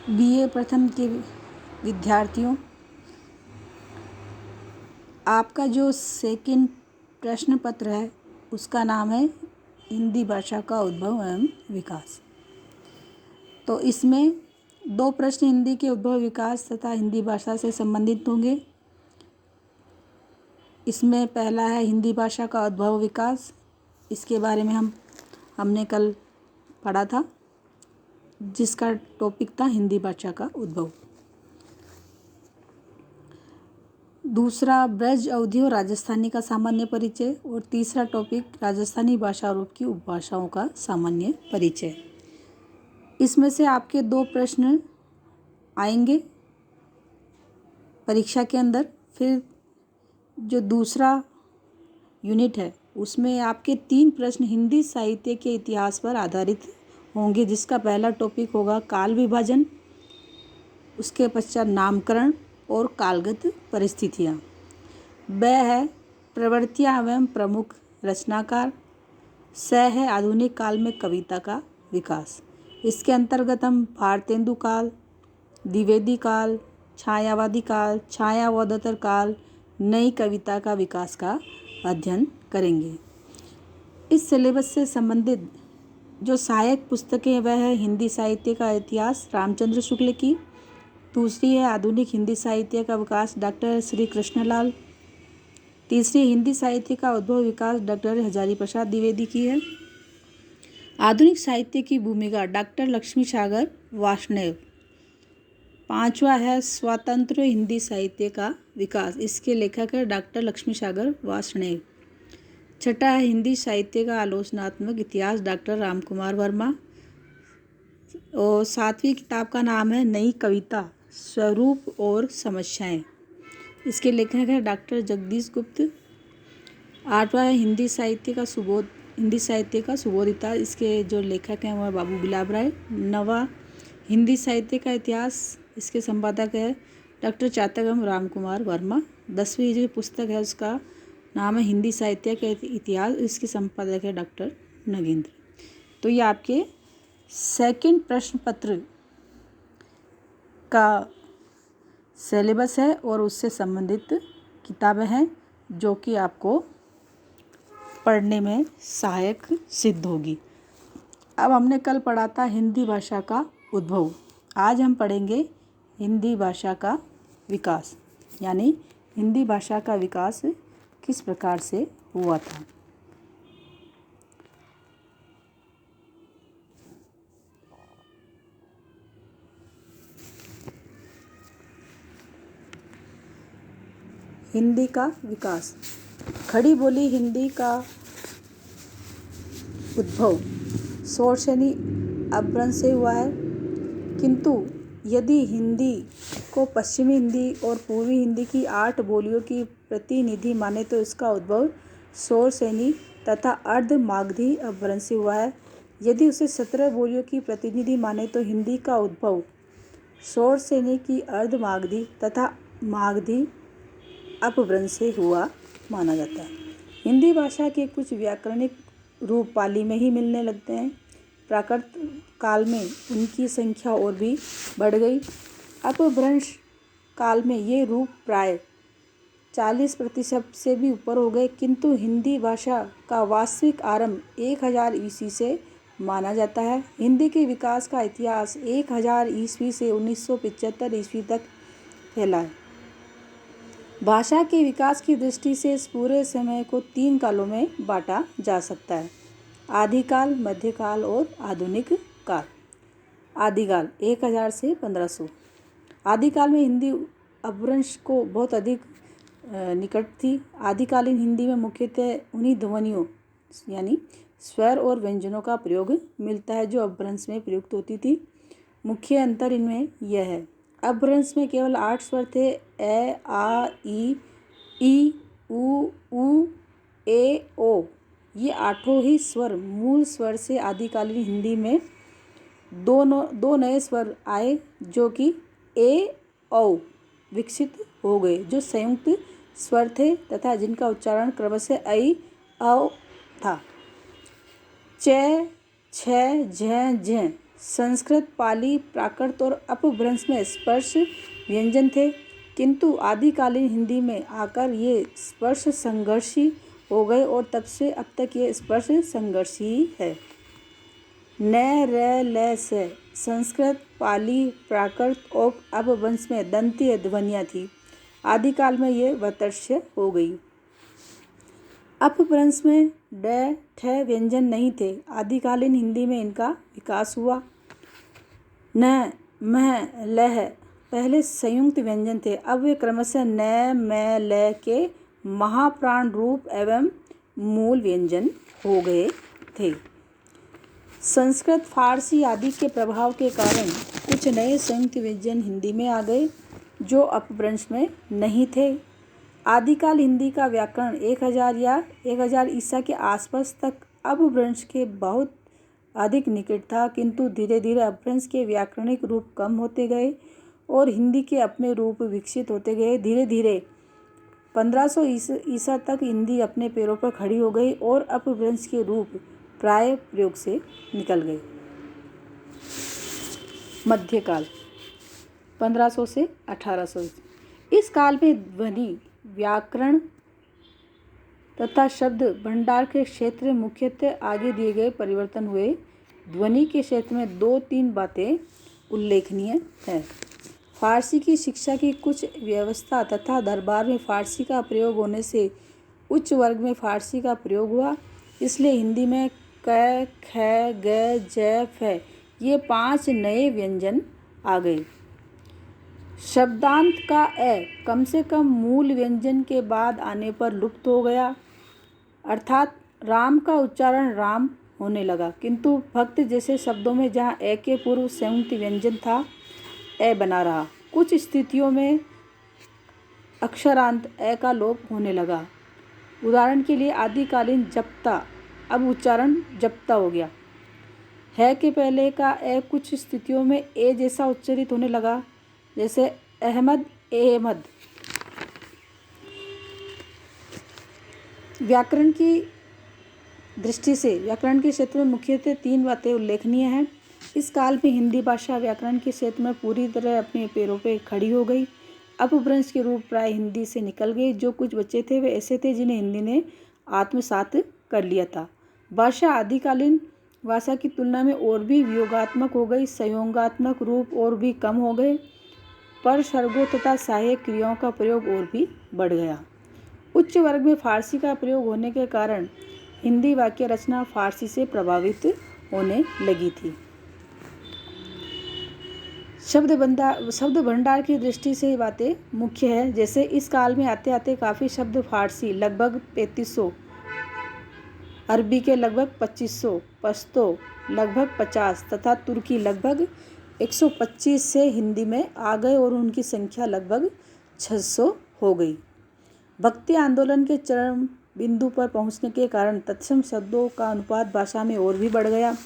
BA प्रथम के विद्यार्थियों, आपका जो सेकंड प्रश्न पत्र है उसका नाम है हिंदी भाषा का उद्भव एवं विकास। तो इसमें 2 प्रश्न हिंदी के उद्भव विकास तथा हिंदी भाषा से संबंधित होंगे। इसमें पहला है हिंदी भाषा का उद्भव विकास। इसके बारे में हमने कल पढ़ा था, जिसका टॉपिक था हिंदी भाषा का उद्भव। दूसरा ब्रज अवधी और राजस्थानी का सामान्य परिचय, और तीसरा टॉपिक राजस्थानी भाषा और उसकी उपभाषाओं का सामान्य परिचय। इसमें से आपके 2 प्रश्न आएंगे परीक्षा के अंदर। फिर जो दूसरा यूनिट है उसमें आपके 3 प्रश्न हिंदी साहित्य के इतिहास पर आधारित होंगे, जिसका पहला टॉपिक होगा काल विभाजन, उसके पश्चात नामकरण और कालगत परिस्थितियाँ। ब है प्रवृत्तियाँ एवं प्रमुख रचनाकार। स है आधुनिक काल में कविता का विकास। इसके अंतर्गत हम भारतेंदु काल, द्विवेदी काल, छायावादी काल, छायावोत्तर काल, नई कविता का विकास का अध्ययन करेंगे। इस सिलेबस से संबंधित जो सहायक पुस्तकें वह है हिंदी साहित्य का इतिहास रामचंद्र शुक्ल की, दूसरी है आधुनिक हिंदी साहित्य का विकास डॉक्टर श्री कृष्णलाल, तीसरी हिंदी साहित्य का उद्भव विकास डॉक्टर हजारी प्रसाद द्विवेदी की है, आधुनिक साहित्य की भूमिका डॉक्टर लक्ष्मी सागर वार्ष्णेय, पांचवा है स्वतंत्र हिंदी साहित्य का विकास, इसके लेखक है डॉक्टर लक्ष्मी सागर वार्ष्णेय, छठा है हिंदी साहित्य का आलोचनात्मक इतिहास डॉक्टर रामकुमार वर्मा, और 7वीं किताब का नाम है नई कविता स्वरूप और समस्याएं, इसके लेखक है डॉक्टर जगदीश गुप्त, 8वां है हिंदी साहित्य का सुबोध इतिहास, इसके जो लेखक हैं वह बाबू गुलाब राय, 9वां हिंदी साहित्य का इतिहास, इसके संपादक है डॉक्टर चातकम रामकुमार वर्मा, 10वीं जो पुस्तक है उसका नाम है हिंदी साहित्य का इतिहास, इसके संपादक है डॉक्टर नगेंद्र। तो ये आपके सेकंड प्रश्न पत्र का सिलेबस है और उससे संबंधित किताबें हैं जो कि आपको पढ़ने में सहायक सिद्ध होगी। अब हमने कल पढ़ा था हिंदी भाषा का उद्भव, आज हम पढ़ेंगे हिंदी भाषा का विकास, यानी हिंदी भाषा का विकास किस प्रकार से हुआ था। हिंदी का विकास। खड़ी बोली हिंदी का उद्भव सोर्स यानी अपभ्रंश से हुआ है, किंतु यदि हिंदी को पश्चिमी हिंदी और पूर्वी हिंदी की 8 बोलियों की प्रतिनिधि माने तो इसका उद्भव सोर्स यानी तथा अर्ध मागधी अपभ्रंश से हुआ है। यदि उसे 17 बोलियों की प्रतिनिधि माने तो हिंदी का उद्भव सोर्स यानी की अर्ध मागधी तथा मागधी अपभ्रंश से हुआ माना जाता है। हिंदी भाषा के कुछ व्याकरणिक रूप पाली में ही मिलने लगते हैं। प्राकृत काल में उनकी संख्या और भी बढ़ गई। अपभ्रंश काल में ये रूप प्राय 40% से भी ऊपर हो गए, किंतु हिंदी भाषा का वास्तविक आरंभ 1000 ईस्वी से माना जाता है। हिंदी के विकास का इतिहास 1000 ईस्वी से 1975 ईस्वी तक फैला है। भाषा के विकास की दृष्टि से इस पूरे समय को 3 कालों में बांटा जा सकता है: आदिकाल, मध्यकाल और आधुनिक काल। आदिकाल 1000 से 1500। आदिकाल में हिंदी अपभ्रंश को बहुत अधिक निकट थी। आदिकालीन हिंदी में मुख्यतः उन्हीं ध्वनियों यानी स्वर और व्यंजनों का प्रयोग मिलता है जो अपभ्रंश में प्रयुक्त होती थी। मुख्य अंतर इनमें यह है: अपभ्रंश में केवल 8 स्वर थे: ए, आ, ई, उ, ए, ओ। ये 8 ही स्वर मूल स्वर से आदिकालीन हिंदी में दो नए स्वर आए जो कि ए, औ विकसित हो गए, जो संयुक्त स्वर थे तथा जिनका उच्चारण क्रमशः ऐ, औ था। च, छ, झ, झ संस्कृत, पाली, प्राकृत और अपभ्रंश में स्पर्श व्यंजन थे, किंतु आदिकालीन हिंदी में आकर ये स्पर्श संघर्षी हो गए और तब से अब तक ये स्पर्श संघर्षी ही है। न, र, ल, स संस्कृत, पाली, प्राकृत और अपभ्रंश में दंतीय ध्वनियाँ थी। आदिकाल में ये वतर्ष्य हो गई। अपभ्रंश में ड, ठ व्यंजन नहीं थे। आदिकालीन हिंदी में इनका विकास हुआ। न, मह, लह पहले संयुक्त व्यंजन थे, अब वे क्रमशः न, म, ल के महाप्राण रूप एवं मूल व्यंजन हो गए थे। संस्कृत, फारसी आदि के प्रभाव के कारण कुछ नए संयुक्त व्यंजन हिंदी में आ गए जो अपभ्रंश में नहीं थे। आदिकाल हिंदी का व्याकरण 1000 या 1000 ईसा के आसपास तक अपभ्रंश के बहुत अधिक निकट था, किंतु धीरे धीरे अपभ्रंश के व्याकरणिक रूप कम होते गए और हिंदी के अपने रूप विकसित होते गए। धीरे धीरे 1500 ईसा तक हिंदी अपने पैरों पर खड़ी हो गई और अपभ्रंश के रूप प्राय प्रयोग से निकल गए। मध्यकाल 1500 से 1800 इस काल में ध्वनि, व्याकरण तथा शब्द भंडार के क्षेत्र में मुख्यतः आगे दिए गए परिवर्तन हुए। ध्वनि के क्षेत्र में 2-3 बातें उल्लेखनीय हैं। फारसी की शिक्षा की कुछ व्यवस्था तथा दरबार में फारसी का प्रयोग होने से उच्च वर्ग में फारसी का प्रयोग हुआ, इसलिए हिंदी में क, ख, ग, ज, फ ये 5 नए व्यंजन आ गए। शब्दांत का ए कम से कम मूल व्यंजन के बाद आने पर लुप्त हो गया, अर्थात राम का उच्चारण राम होने लगा, किंतु भक्त जैसे शब्दों में जहाँ ए के पूर्व संयुक्त व्यंजन था, ए बना रहा। कुछ स्थितियों में अक्षरांत ए का लोप होने लगा। उदाहरण के लिए आदिकालीन जप्ता अब उच्चारण जप्ता हो गया। है के पहले का ए कुछ स्थितियों में ए जैसा उच्चारित होने लगा, जैसे अहमद, एहमद। व्याकरण की दृष्टि से व्याकरण के क्षेत्र में मुख्यतः 3 बातें उल्लेखनीय हैं। इस काल में हिंदी भाषा व्याकरण के क्षेत्र में पूरी तरह अपने पैरों पर खड़ी हो गई। अपभ्रंश के रूप प्राय हिंदी से निकल गए। जो कुछ बचे थे वे ऐसे थे जिन्हें हिंदी ने आत्मसात कर लिया था। भाषा आदिकालीन भाषा की तुलना में और भी वियोगात्मक हो गई। संयोगात्मक रूप और भी कम हो गए, पर सर्गों तथा सहायक क्रियाओं का प्रयोग और भी बढ़ गया। उच्च वर्ग में फारसी का प्रयोग होने के कारण हिंदी वाक्य रचना फारसी से प्रभावित होने लगी थी। शब्द भंडार की दृष्टि से ये बातें मुख्य है, जैसे इस काल में आते आते काफ़ी शब्द फारसी लगभग 3500, अरबी के लगभग 2500, पश्तो लगभग 50 तथा तुर्की लगभग 125 से हिंदी में आ गए और उनकी संख्या लगभग 600 हो गई। भक्ति आंदोलन के चरम बिंदु पर पहुंचने के कारण तत्सम शब्दों का अनुपात भाषा में और भी बढ़ गया।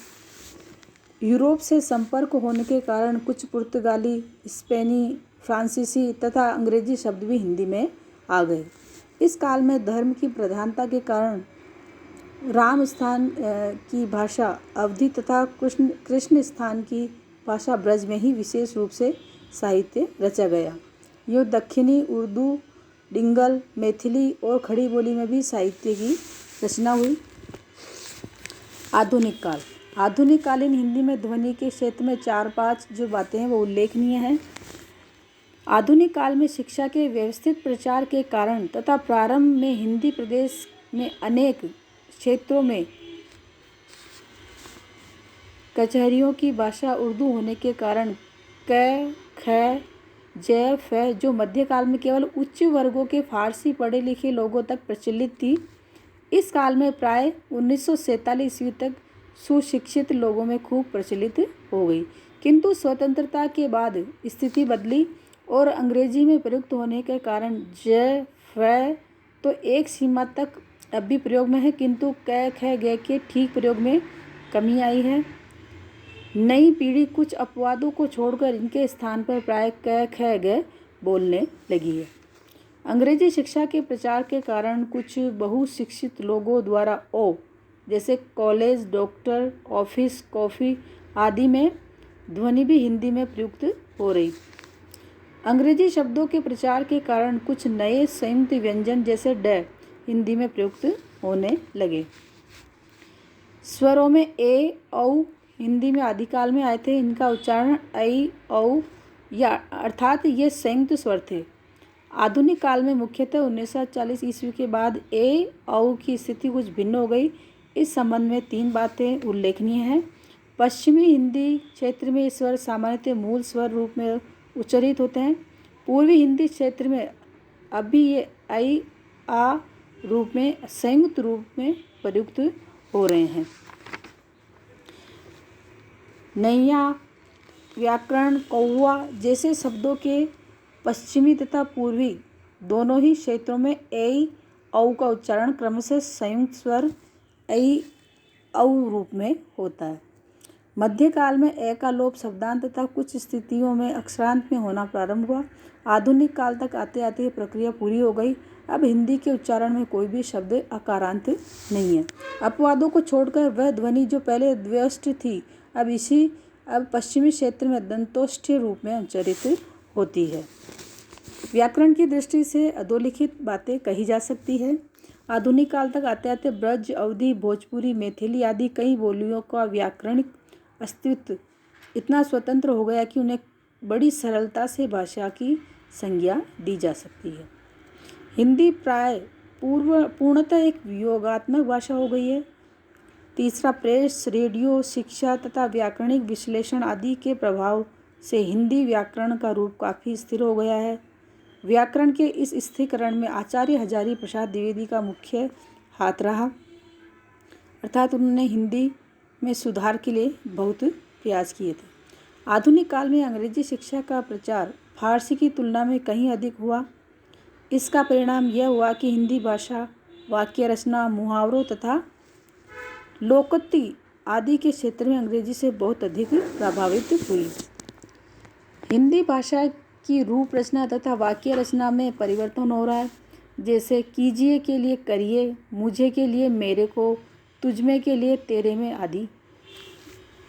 यूरोप से संपर्क होने के कारण कुछ पुर्तगाली, स्पेनी, फ्रांसीसी तथा अंग्रेजी शब्द भी हिंदी में आ गए। इस काल में धर्म की प्रधानता के कारण राम स्थान की भाषा अवधी तथा कृष्ण स्थान की भाषा ब्रज में ही विशेष रूप से साहित्य रचा गया। यो दक्षिणी उर्दू, डिंगल, मैथिली और खड़ी बोली में भी साहित्य की रचना हुई। आधुनिक काल आधुनिक कालीन हिंदी में ध्वनि के क्षेत्र में 4-5 जो बातें हैं वो उल्लेखनीय हैं। आधुनिक काल में शिक्षा के व्यवस्थित प्रचार के कारण तथा प्रारंभ में हिंदी प्रदेश में अनेक क्षेत्रों में कचहरियों की भाषा उर्दू होने के कारण क, ख, ज, फ जो मध्यकाल में केवल उच्च वर्गों के फारसी पढ़े लिखे लोगों तक प्रचलित थी, इस काल में प्राय 1947 ईस्वी तक सुशिक्षित लोगों में खूब प्रचलित हो गई। किंतु स्वतंत्रता के बाद स्थिति बदली और अंग्रेजी में प्रयुक्त होने के कारण ज, फ तो एक सीमा तक अब भी प्रयोग में है, किंतु क, ख, ग के ठीक प्रयोग में कमी आई है। नई पीढ़ी कुछ अपवादों को छोड़कर इनके स्थान पर प्राय क, ख, ग बोलने लगी है। अंग्रेजी शिक्षा के प्रचार के कारण कुछ बहुशिक्षित लोगों द्वारा ओ जैसे कॉलेज, डॉक्टर, ऑफिस, कॉफ़ी आदि में ध्वनि भी हिंदी में प्रयुक्त हो रही। अंग्रेजी शब्दों के प्रचार के कारण कुछ नए संयुक्त व्यंजन जैसे ड हिंदी में प्रयुक्त होने लगे। स्वरों में ए औ हिंदी में आदिकाल में आए थे। इनका उच्चारण ऐ औ या अर्थात ये संयुक्त स्वर थे। आधुनिक काल में मुख्यतः 1940 ईस्वी के बाद ए औ की स्थिति कुछ भिन्न हो गई। इस संबंध में 3 बातें उल्लेखनीय हैं। पश्चिमी हिंदी क्षेत्र में ये स्वर सामान्यतः मूल स्वर रूप में उच्चारित होते हैं। पूर्वी हिंदी क्षेत्र में अब भी ये ऐ आ रूप में संयुक्त रूप में प्रयुक्त हो रहे हैं। नैया, व्याकरण, कौवा जैसे शब्दों के पश्चिमी तथा पूर्वी दोनों ही क्षेत्रों में ऐ औ का उच्चारण क्रमशः संयुक्त स्वर ऐ औ रूप में होता है। मध्यकाल में ए का लोप शब्दांत तथा कुछ स्थितियों में अक्षरांत में होना प्रारंभ हुआ। आधुनिक काल तक आते आते ये प्रक्रिया पूरी हो गई। अब हिंदी के उच्चारण में कोई भी शब्द अकारांत नहीं है। अपवादों को छोड़कर वह ध्वनि जो पहले द्व्यष्ट थी अब पश्चिमी क्षेत्र में दंतोष्ठ्य रूप में उच्चारित होती है। व्याकरण की दृष्टि से अधोलिखित बातें कही जा सकती है। आधुनिक काल तक आते आते ब्रज, अवधी, भोजपुरी, मैथिली आदि कई बोलियों का व्याकरणिक अस्तित्व इतना स्वतंत्र हो गया कि उन्हें बड़ी सरलता से भाषा की संज्ञा दी जा सकती है। हिंदी प्राय पूर्णतः एक वियोगात्मक भाषा हो गई है। तीसरा, प्रेस, रेडियो, शिक्षा तथा व्याकरणिक विश्लेषण आदि के प्रभाव से हिंदी व्याकरण का रूप काफ़ी स्थिर हो गया है। व्याकरण के इस स्थिरीकरण में आचार्य हजारी प्रसाद द्विवेदी का मुख्य हाथ रहा, अर्थात उन्होंने हिंदी में सुधार के लिए बहुत प्रयास किए थे। आधुनिक काल में अंग्रेजी शिक्षा का प्रचार फारसी की तुलना में कहीं अधिक हुआ। इसका परिणाम यह हुआ कि हिंदी भाषा वाक्य रचना, मुहावरों तथा लोकोक्ति आदि के क्षेत्र में अंग्रेजी से बहुत अधिक प्रभावित हुई। हिंदी भाषा की रूप रचना तथा वाक्य रचना में परिवर्तन हो रहा है। जैसे कीजिए के लिए करिए, मुझे के लिए मेरे को, तुझमें के लिए तेरे में आदि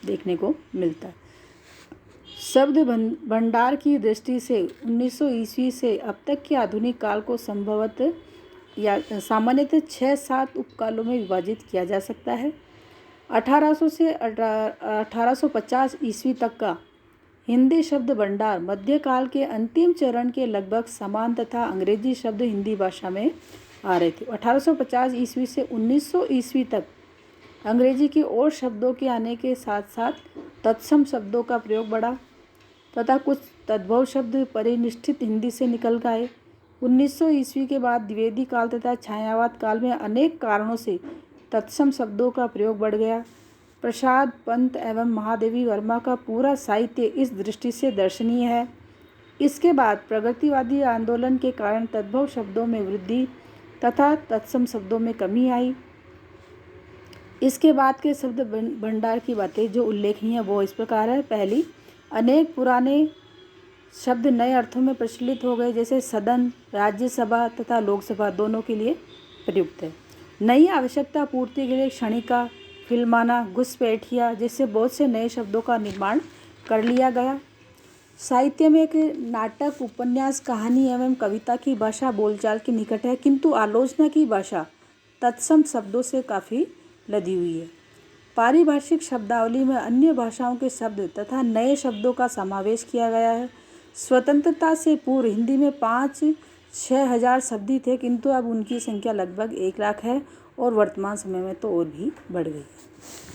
देखने को मिलता है। शब्द भंडार की दृष्टि से 1900 ईस्वी से अब तक के आधुनिक काल को संभवतः या सामान्यतः 6-7 उपकालों में विभाजित किया जा सकता है। 1800 से 1850 ईस्वी तक का हिंदी शब्द भंडार मध्यकाल के अंतिम चरण के लगभग समान तथा अंग्रेजी शब्द हिंदी भाषा में आ रहे थे। 1850 ईस्वी से 1900 ईस्वी तक अंग्रेजी के और शब्दों के आने के साथ साथ तत्सम शब्दों का प्रयोग बढ़ा तथा कुछ तद्भव शब्द परिनिष्ठित हिंदी से निकल गए। 1900 ईस्वी के बाद द्विवेदी काल तथा छायावाद काल में अनेक कारणों से तत्सम शब्दों का प्रयोग बढ़ गया। प्रसाद, पंत एवं महादेवी वर्मा का पूरा साहित्य इस दृष्टि से दर्शनीय है। इसके बाद प्रगतिवादी आंदोलन के कारण तद्भव शब्दों में वृद्धि तथा तत्सम शब्दों में कमी आई। इसके बाद के शब्द भंडार की बातें जो उल्लेखनीय है वो इस प्रकार है। पहली, अनेक पुराने शब्द नए अर्थों में प्रचलित हो गए, जैसे सदन, राज्यसभा तथा लोकसभा दोनों के लिए प्रयुक्त है। नई आवश्यकता पूर्ति के लिए क्षणिका, फिल्माना, घुसपैठिया जैसे बहुत से नए शब्दों का निर्माण कर लिया गया। साहित्य में एक नाटक, उपन्यास, कहानी एवं कविता की भाषा बोलचाल के निकट है, किंतु आलोचना की भाषा तत्सम शब्दों से काफ़ी लदी हुई है। पारिभाषिक शब्दावली में अन्य भाषाओं के शब्द तथा नए शब्दों का समावेश किया गया है। स्वतंत्रता से पूर्व हिंदी में 5-6 हज़ार शब्द ही थे, किंतु अब उनकी संख्या लगभग 1 लाख है और वर्तमान समय में तो और भी बढ़ गई है।